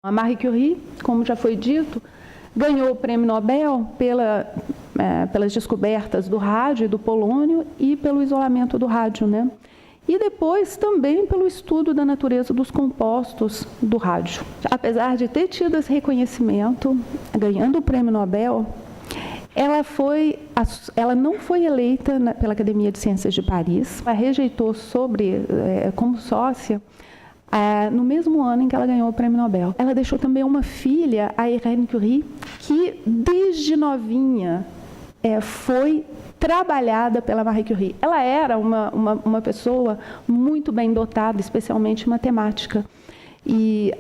A Marie Curie, como já foi dito, ganhou o prêmio Nobel pelas descobertas do rádio e do polônio e pelo isolamento do rádio, né? E depois também pelo estudo da natureza dos compostos do rádio. Apesar de ter tido esse reconhecimento, ganhando o prêmio Nobel, ela não foi eleita pela Academia de Ciências de Paris, ela rejeitou como sócia no mesmo ano em que ela ganhou o prêmio Nobel. Ela deixou também uma filha, a Irene Curie, que desde novinha foi trabalhada pela Marie Curie. Ela era uma pessoa muito bem dotada, especialmente em matemática. E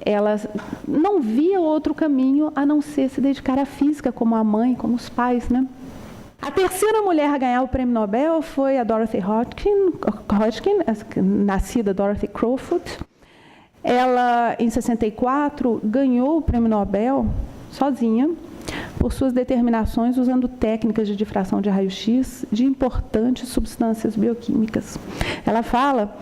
ela não via outro caminho a não ser se dedicar à física, como a mãe, como os pais, né? A terceira mulher a ganhar o prêmio Nobel foi a Dorothy Hodgkin, nascida Dorothy Crowfoot. Ela, em 64, ganhou o prêmio Nobel sozinha, por suas determinações usando técnicas de difração de raio-x de importantes substâncias bioquímicas. Ela fala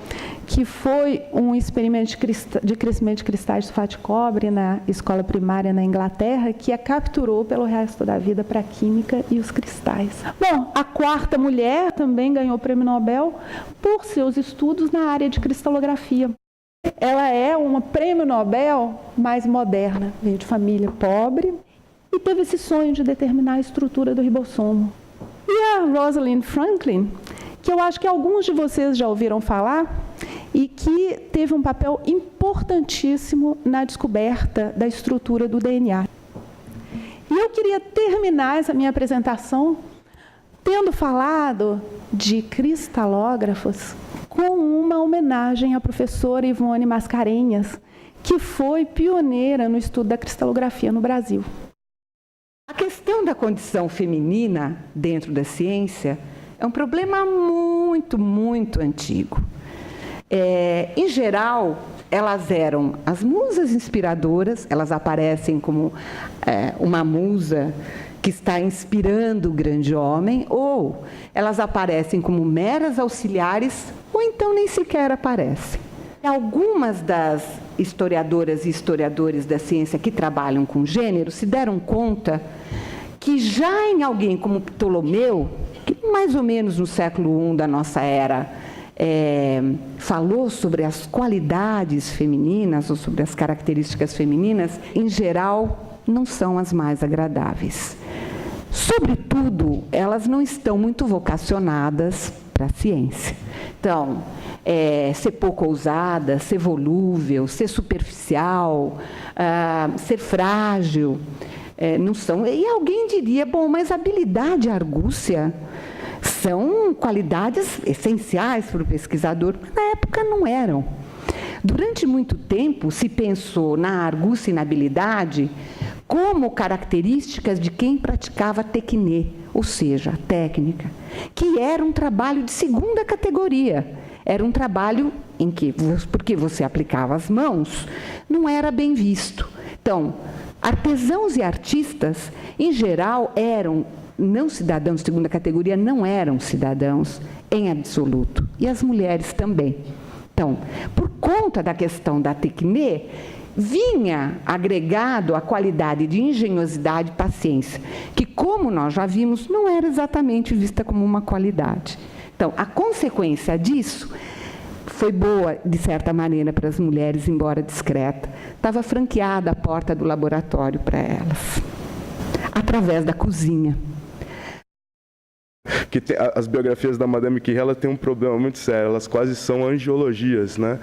que foi um experimento de crescimento de cristais de sulfato de cobre na escola primária na Inglaterra que a capturou pelo resto da vida para a química e os cristais. Bom, a quarta mulher também ganhou o prêmio Nobel por seus estudos na área de cristalografia. Ela é uma prêmio Nobel mais moderna, veio de família pobre, e teve esse sonho de determinar a estrutura do ribossomo. E a Rosalind Franklin, que eu acho que alguns de vocês já ouviram falar, e que teve um papel importantíssimo na descoberta da estrutura do DNA. E eu queria terminar essa minha apresentação tendo falado de cristalógrafos com uma homenagem à professora Ivone Mascarenhas, que foi pioneira no estudo da cristalografia no Brasil. A questão da condição feminina dentro da ciência é um problema muito, muito antigo. Em geral, elas eram as musas inspiradoras, elas aparecem como uma musa que está inspirando o grande homem, ou elas aparecem como meras auxiliares, ou então nem sequer aparecem. Algumas das historiadoras e historiadores da ciência que trabalham com gênero se deram conta que já em alguém como Ptolomeu, que mais ou menos no século I da nossa era, falou sobre as qualidades femininas ou sobre as características femininas, em geral, não são as mais agradáveis. Sobretudo, elas não estão muito vocacionadas para a ciência. Então, ser pouco ousada, ser volúvel, ser superficial, ser frágil, não são. E alguém diria, bom, mas habilidade e argúcia são qualidades essenciais para o pesquisador, mas na época não eram. Durante muito tempo se pensou na argúcia e na habilidade como características de quem praticava techné, ou seja, técnica, que era um trabalho de segunda categoria. Era um trabalho em que, porque você aplicava as mãos, não era bem visto. Então, artesãos e artistas, em geral, eram não cidadãos de segunda categoria, não eram cidadãos em absoluto. E as mulheres também. Então, por conta da questão da techné, vinha agregado a qualidade de engenhosidade e paciência, que, como nós já vimos, não era exatamente vista como uma qualidade. Então, a consequência disso foi boa, de certa maneira, para as mulheres, embora discreta. Estava franqueada a porta do laboratório para elas, através da cozinha. Que as biografias da Madame Curie, ela tem um problema muito sério, elas quase são angiologias, né?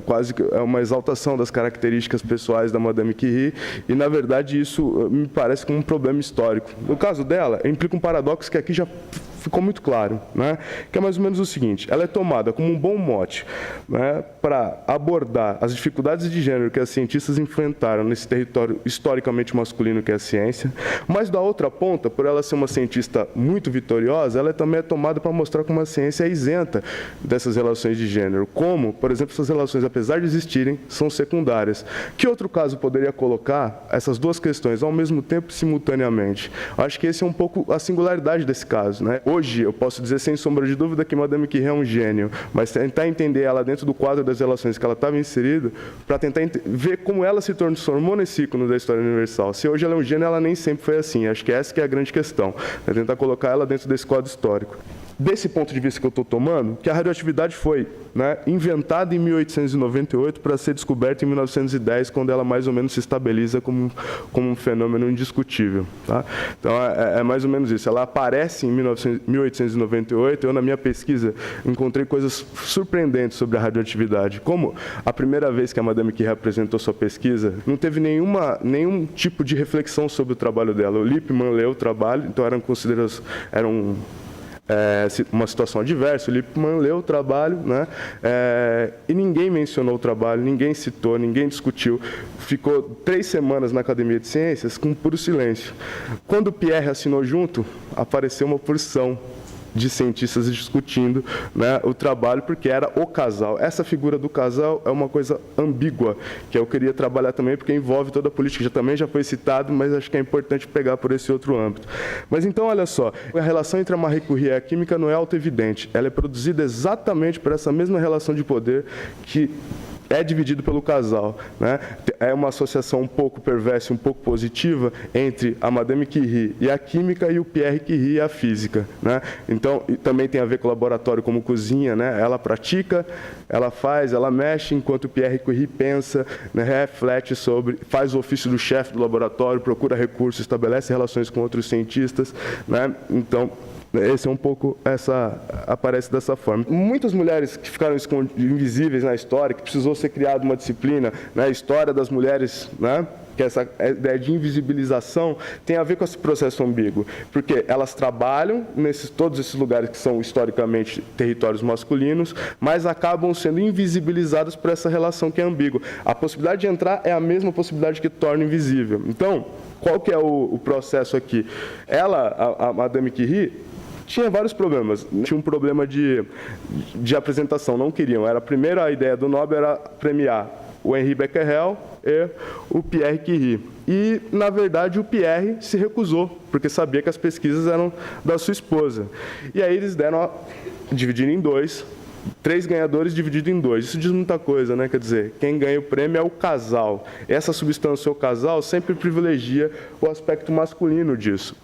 Quase é uma exaltação das características pessoais da Madame Curie, e na verdade isso me parece como um problema histórico. No caso dela, implica um paradoxo que aqui já ficou muito claro, né? Que é mais ou menos o seguinte: ela é tomada como um bom mote, né, para abordar as dificuldades de gênero que as cientistas enfrentaram nesse território historicamente masculino que é a ciência, mas da outra ponta, por ela ser uma cientista muito vitoriosa, ela também é tomada para mostrar como a ciência é isenta dessas relações de gênero, como, por exemplo, essas relações, apesar de existirem, são secundárias. Que outro caso poderia colocar essas duas questões ao mesmo tempo, simultaneamente? Acho que esse é um pouco a singularidade desse caso, né? hoje eu posso dizer sem sombra de dúvida que Madame Curie é um gênio, mas tentar entender ela dentro do quadro das relações que ela estava inserida, para tentar ver como ela se transformou nesse ícone da história universal. Se hoje ela é um gênio, ela nem sempre foi assim. Acho que essa que é a grande questão, é tentar colocar ela dentro desse quadro histórico. Desse ponto de vista que eu estou tomando, que a radioatividade foi, né, inventada em 1898 para ser descoberta em 1910, quando ela mais ou menos se estabiliza como um fenômeno indiscutível. Tá? Então, é mais ou menos isso. Ela aparece em 1898, eu, na minha pesquisa, encontrei coisas surpreendentes sobre a radioatividade. Como a primeira vez que a Madame Curie apresentou sua pesquisa, não teve nenhum tipo de reflexão sobre o trabalho dela. O Lippmann leu o trabalho, então eram uma situação adversa, o Lippmann leu o trabalho, né, e ninguém mencionou o trabalho, ninguém citou, ninguém discutiu. Ficou 3 semanas na Academia de Ciências com puro silêncio. Quando o Pierre assinou junto, apareceu uma porção de cientistas discutindo, né, o trabalho, porque era o casal. Essa figura do casal é uma coisa ambígua, que eu queria trabalhar também, porque envolve toda a política, também já foi citado, mas acho que é importante pegar por esse outro âmbito. Mas então, olha só, a relação entre a Marie Curie e a química não é auto-evidente, ela é produzida exatamente por essa mesma relação de poder que é dividido pelo casal, né? É uma associação um pouco perversa, um pouco positiva entre a Madame Curie e a química e o Pierre Curie e a física, né? Então, também tem a ver com o laboratório como cozinha, né? Ela pratica, ela faz, ela mexe, enquanto o Pierre Curie pensa, né? Reflete sobre, faz o ofício do chefe do laboratório, procura recursos, estabelece relações com outros cientistas, né? Então, esse é um pouco, aparece dessa forma. Muitas mulheres que ficaram invisíveis na história, que precisou ser criada uma disciplina, né, a história das mulheres, né, que essa ideia de invisibilização tem a ver com esse processo ambíguo, porque elas trabalham todos esses lugares que são historicamente territórios masculinos, mas acabam sendo invisibilizadas por essa relação que é ambígua. A possibilidade de entrar é a mesma possibilidade que torna invisível. Então, qual que é o processo aqui? A Madame Curie, tinha vários problemas. Tinha um problema de apresentação, não queriam. A primeira ideia do Nobel era premiar o Henri Becquerel e o Pierre Curie. E, na verdade, o Pierre se recusou, porque sabia que as pesquisas eram da sua esposa. E aí eles dividiram em 2, 3 ganhadores dividido em 2. Isso diz muita coisa, né? Quer dizer, quem ganha o prêmio é o casal. Essa substância, o casal, sempre privilegia o aspecto masculino disso.